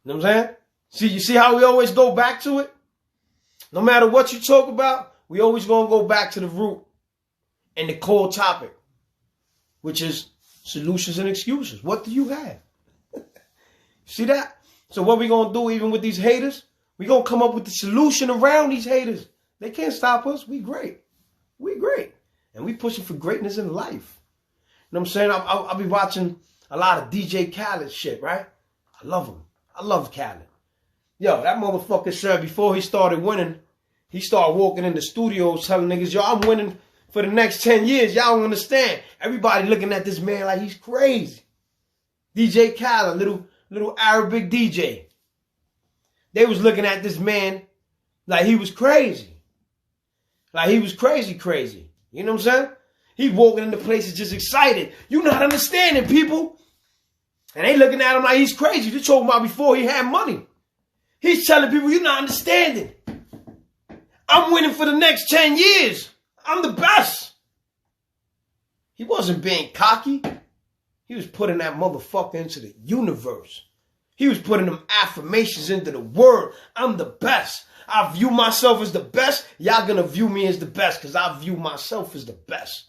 You know what I'm saying? You see how we always go back to it? No matter what you talk about, we always gonna go back to the root and the core topic, which is solutions and excuses. What do you have? See that? So what we gonna do even with these haters? We gonna come up with the solution around these haters. They can't stop us. We great. We great. And we pushing for greatness in life. You know what I'm saying? I'll be watching a lot of DJ Khaled shit, right? I love him. I love Khaled. Yo, that motherfucker said before he started winning, he started walking in the studios telling niggas, yo, I'm winning for the next 10 years. Y'all don't understand. Everybody looking at this man like he's crazy. DJ Khaled, little Arabic DJ. They was looking at this man like he was crazy. Like he was crazy. You know what I'm saying? He walking into places just excited. You not understanding, people. And they looking at him like he's crazy. They talking about before he had money. He's telling people, you're not understanding. I'm winning for the next 10 years. I'm the best. He wasn't being cocky. He was putting that motherfucker into the universe. He was putting them affirmations into the world. I'm the best. I view myself as the best. Y'all gonna view me as the best because I view myself as the best.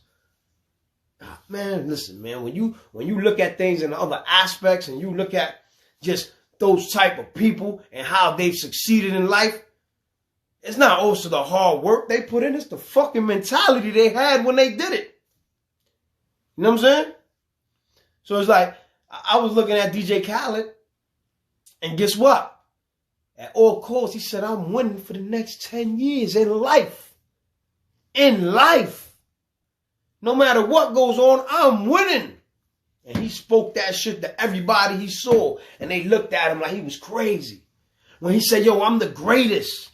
Man, listen, man, when you look at things in other aspects and you look at just those type of people and how they've succeeded in life, it's not also the hard work they put in, it's the fucking mentality they had when they did it. You know what I'm saying? So it's like, I was looking at DJ Khaled, and guess what? At all costs, he said, I'm winning for the next 10 years in life. In life. No matter what goes on, I'm winning. And he spoke that shit to everybody he saw. And they looked at him like he was crazy. When he said, yo, I'm the greatest.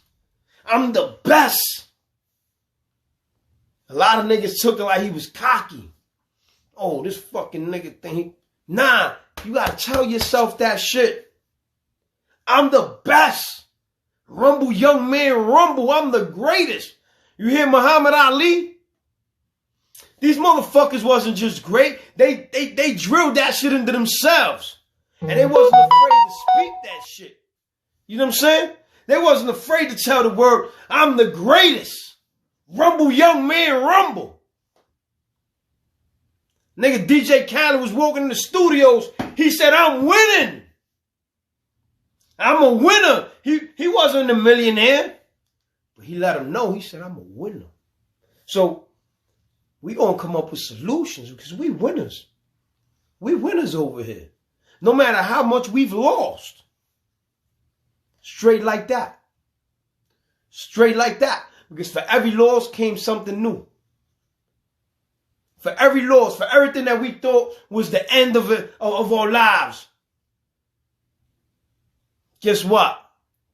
I'm the best. A lot of niggas took it like he was cocky. Oh, this fucking nigga thing. Nah, you gotta tell yourself that shit. I'm the best. Rumble, young man, rumble. I'm the greatest. You hear Muhammad Ali? These motherfuckers wasn't just great. They drilled that shit into themselves. And they wasn't afraid to speak that shit. You know what I'm saying? They wasn't afraid to tell the world, I'm the greatest. Rumble, young man, rumble. Nigga, DJ Khaled was walking in the studios. He said, I'm winning. I'm a winner. He wasn't a millionaire. But he let him know. He said, I'm a winner. So we gonna come up with solutions because we winners. We winners over here. No matter how much we've lost. Straight like that. Straight like that. Because for every loss came something new. For every loss, for everything that we thought was the end of our lives. Guess what?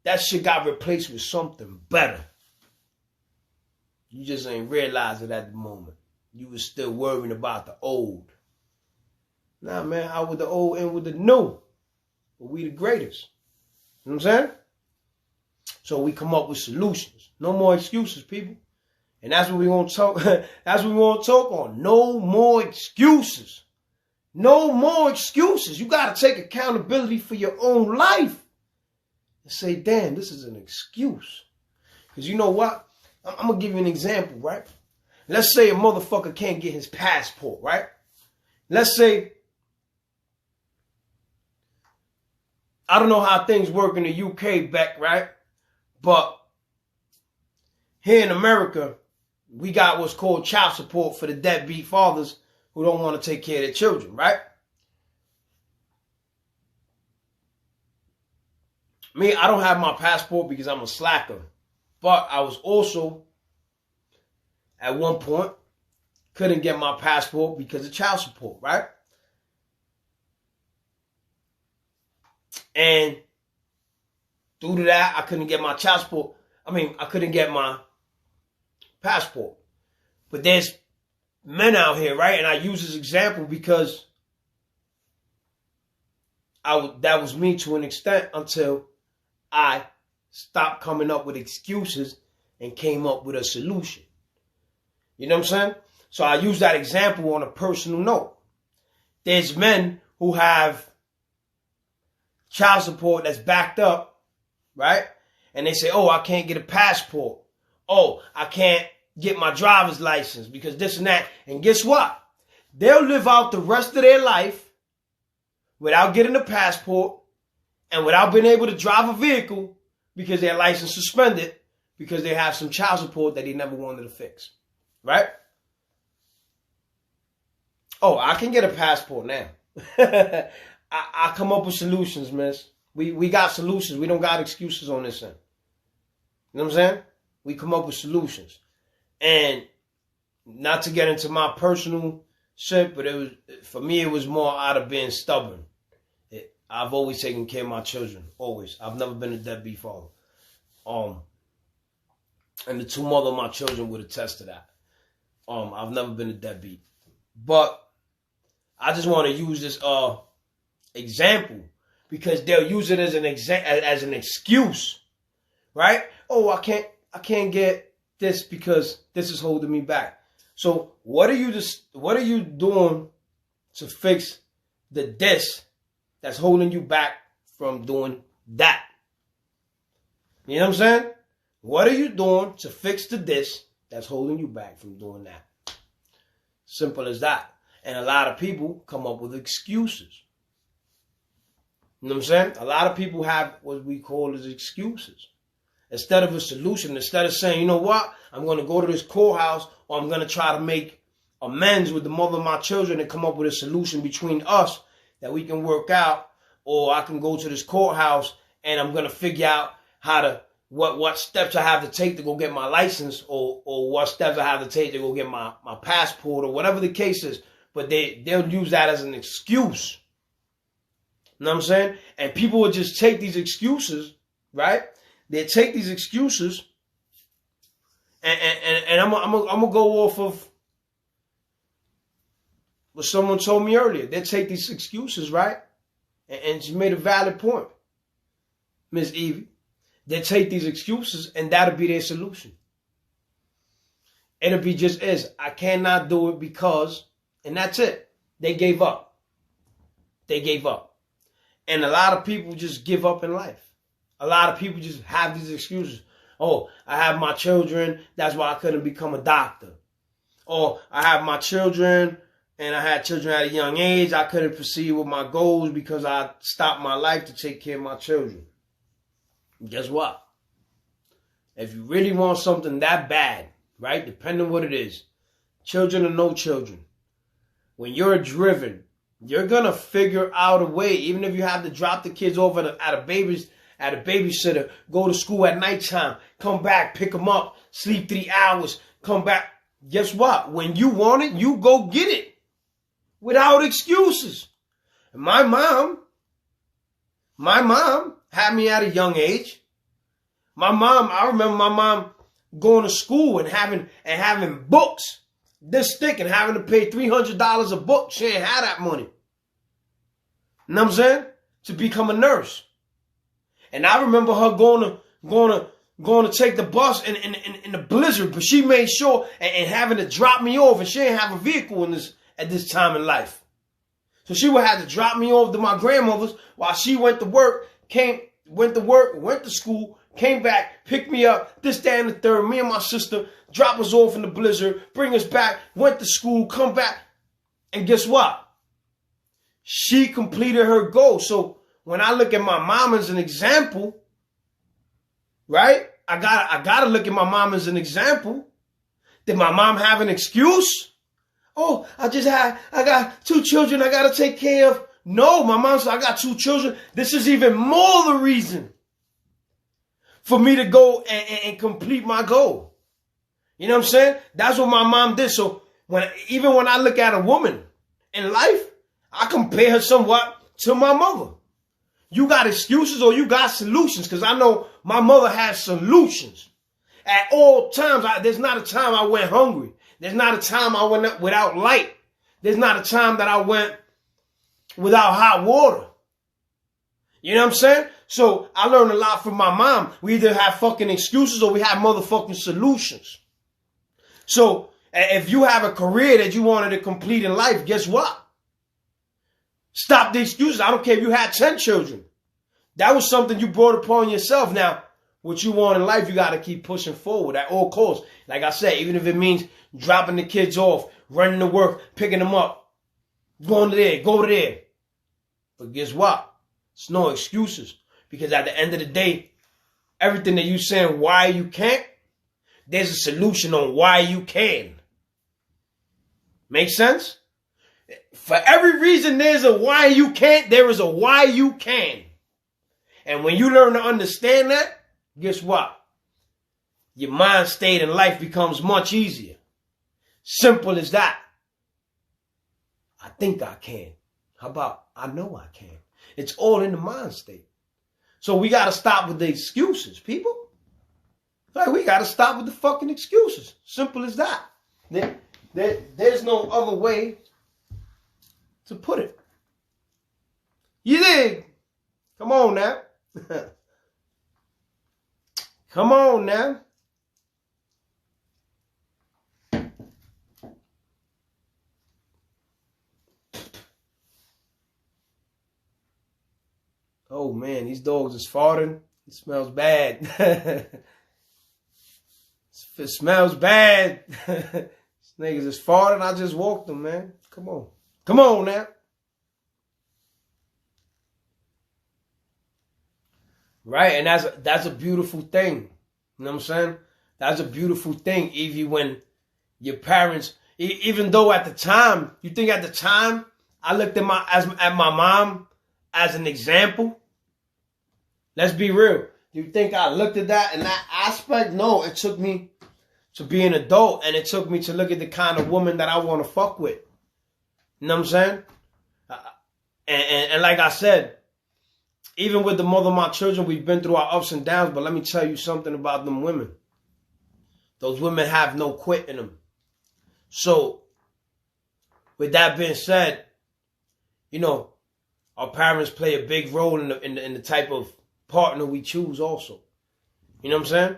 That shit got replaced with something better. You just ain't realize it at the moment. You was still worrying about the old. Nah, man, out with the old and with the new. But we the greatest. You know what I'm saying? So we come up with solutions. No more excuses, people. And that's what we want to talk. That's what we want to talk on. No more excuses. No more excuses. You got to take accountability for your own life. And say, damn, this is an excuse. Because you know what? I'm going to give you an example, right? Let's say a motherfucker can't get his passport, right? Let's say, I don't know how things work in the UK back, right? But here in America, we got what's called child support for the deadbeat fathers who don't want to take care of their children, right? Me, I don't have my passport because I'm a slacker. But I was also, at one point, couldn't get my passport because of child support, right? And due to that, I couldn't get my child support. I couldn't get my passport. But there's men out here, right? And I use this example because that was me to an extent until I stopped coming up with excuses and came up with a solution. You know what I'm saying? So I use that example on a personal note. There's men who have child support that's backed up, right? And they say, oh, I can't get a passport. Oh, I can't get my driver's license because this and that. And guess what? They'll live out the rest of their life without getting a passport and without being able to drive a vehicle because their license suspended because they have some child support that they never wanted to fix, right? Oh, I can get a passport now. I come up with solutions, miss. We got solutions. We don't got excuses on this end. You know what I'm saying? We come up with solutions. And not to get into my personal shit, but for me, it was more out of being stubborn. I've always taken care of my children. Always. I've never been a deadbeat father. And the two mothers of my children would attest to that. I've never been a deadbeat. But I just want to use this example because they'll use it as an excuse, right? Oh, I can't get this because this is holding me back. So what are you doing to fix this that's holding you back from doing that? You know what I'm saying? What are you doing to fix this that's holding you back from doing that? Simple as that. And a lot of people come up with excuses. You know what I'm saying? A lot of people have what we call as excuses. Instead of a solution, instead of saying, you know what, I'm going to go to this courthouse or I'm going to try to make amends with the mother of my children and come up with a solution between us that we can work out, or I can go to this courthouse and I'm going to figure out how to, what steps I have to take to go get my license or what steps I have to take to go get my passport or whatever the case is. But they'll use that as an excuse. You know what I'm saying? And people will just take these excuses, right? They take these excuses and I'm gonna go off of what someone told me earlier. They take these excuses, right? And she made a valid point, Miss Evie. They take these excuses and that'll be their solution. It'll be just I cannot do it because, and that's it. They gave up. They gave up. And a lot of people just give up in life. A lot of people just have these excuses. Oh, I have my children. That's why I couldn't become a doctor. Or I have my children and I had children at a young age. I couldn't proceed with my goals because I stopped my life to take care of my children. And guess what? If you really want something that bad, right, depending on what it is, children or no children, when you're driven, you're going to figure out a way, even if you have to drop the kids off at a babysitter, go to school at nighttime, come back, pick them up, sleep 3 hours, come back. Guess what? When you want it, you go get it without excuses. And my mom had me at a young age. I remember my mom going to school and having books this thick and having to pay $300 a book. She ain't had that money. You know what I'm saying? To become a nurse. And I remember her going to take the bus in the blizzard, but she made sure and having to drop me off, and she didn't have a vehicle at this time in life. So she would have to drop me off to my grandmother's while she went to work, went to school, came back, picked me up, this, that, and the third, me and my sister, drop us off in the blizzard, bring us back, went to school, come back. And guess what? She completed her goal. So when I look at my mom as an example, right? I gotta look at my mom as an example. Did my mom have an excuse? Oh, I got 2 children I gotta take care of. No, my mom said, I got 2 children. This is even more the reason for me to go and complete my goal. You know what I'm saying? That's what my mom did. So even when I look at a woman in life, I compare her somewhat to my mother. You got excuses or you got solutions, because I know my mother has solutions. At all times, there's not a time I went hungry. There's not a time I went without light. There's not a time that I went without hot water. You know what I'm saying? So I learned a lot from my mom. We either have fucking excuses or we have motherfucking solutions. So if you have a career that you wanted to complete in life, guess what? Stop the excuses. I don't care if you had 10 children. That was something you brought upon yourself. Now, what you want in life, you got to keep pushing forward at all costs. Like I said, even if it means dropping the kids off, running to work, picking them up, going to there, go to there. But guess what? It's no excuses. Because at the end of the day, everything that you saying why you can't, there's a solution on why you can. Make sense? For every reason there's a why you can't, there is a why you can. And when you learn to understand that, guess what? Your mind state in life becomes much easier. Simple as that. I think I can. How about I know I can? It's all in the mind state. So we got to stop with the excuses, people. Like, we got to stop with the fucking excuses. Simple as that. There's no other way to put it. You dig? Come on now. Come on now. Oh man, these dogs is farting. It smells bad. It smells bad. These niggas is farting. I just walked them, man. Come on. Come on now. Right, and that's a beautiful thing. You know what I'm saying? That's a beautiful thing, Evie, when your parents, even though at the time, you think at the time, I looked at my mom as an example. Let's be real. Do you think I looked at that in that aspect? No, it took me to be an adult, and it took me to look at the kind of woman that I want to fuck with. You know what I'm saying? And like I said, even with the mother of my children, we've been through our ups and downs, but let me tell you something about them women. Those women have no quit in them. So, with that being said, you know, our parents play a big role in the type of partner we choose also. You know what I'm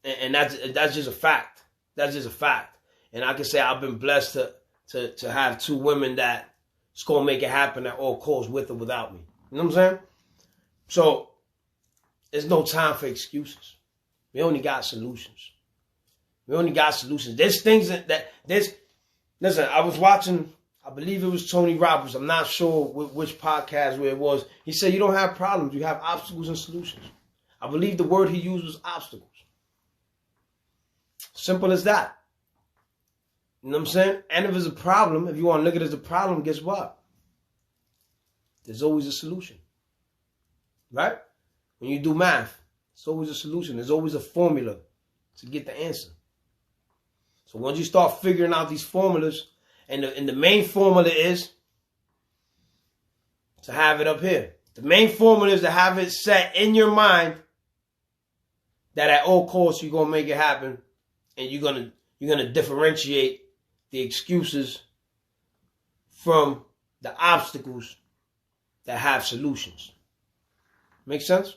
saying? And that's just a fact. That's just a fact. And I can say I've been blessed to have two women that's going to make it happen at all costs, with or without me. You know what I'm saying? So, there's no time for excuses. We only got solutions. We only got solutions. There's things listen, I was watching, I believe it was Tony Robbins. I'm not sure which podcast where it was. He said, you don't have problems. You have obstacles and solutions. I believe the word he used was obstacles. Simple as that. You know what I'm saying? And if it's a problem, if you want to look at it as a problem, guess what? There's always a solution. Right? When you do math, it's always a solution. There's always a formula to get the answer. So once you start figuring out these formulas, and the main formula is to have it up here. The main formula is to have it set in your mind that at all costs you're gonna make it happen, and you're gonna differentiate the excuses from the obstacles that have solutions. Make sense?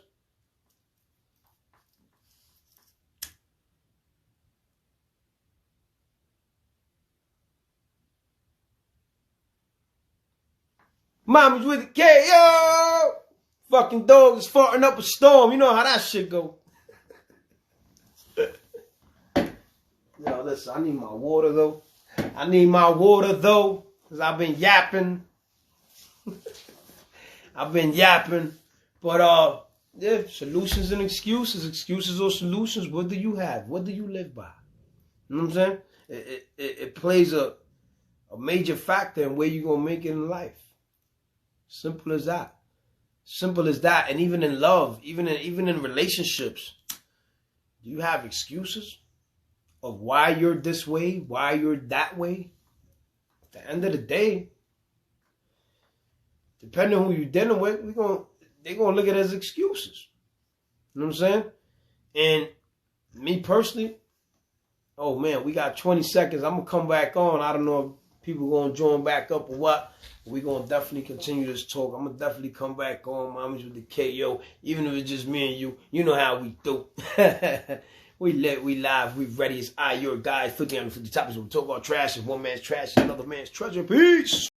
Mommy's with the KO. Fucking dog is farting up a storm. You know how that shit go. Yo, listen, I need my water though. Because I've been yapping. But yeah, solutions and excuses. Excuses or solutions. What do you have? What do you live by? You know what I'm saying? It plays a major factor in where you're gonna make it in life. Simple as that. Simple as that. And even in love, even in relationships, do you have excuses of why you're this way, why you're that way? At the end of the day, depending on who you're dealing with, they're gonna look at it as excuses. You know what I'm saying? And me personally, oh man, we got 20 seconds. I'm gonna come back on. I don't know if people gonna join back up or what. We're going to definitely continue this talk. I'm going to definitely come back on Mommy's with the KO. Even if it's just me and you. You know how we do. We lit, we live, we ready. It's your guys. 50 on 50 topics. We'll talk about trash. If one man's trash is another man's treasure. Peace.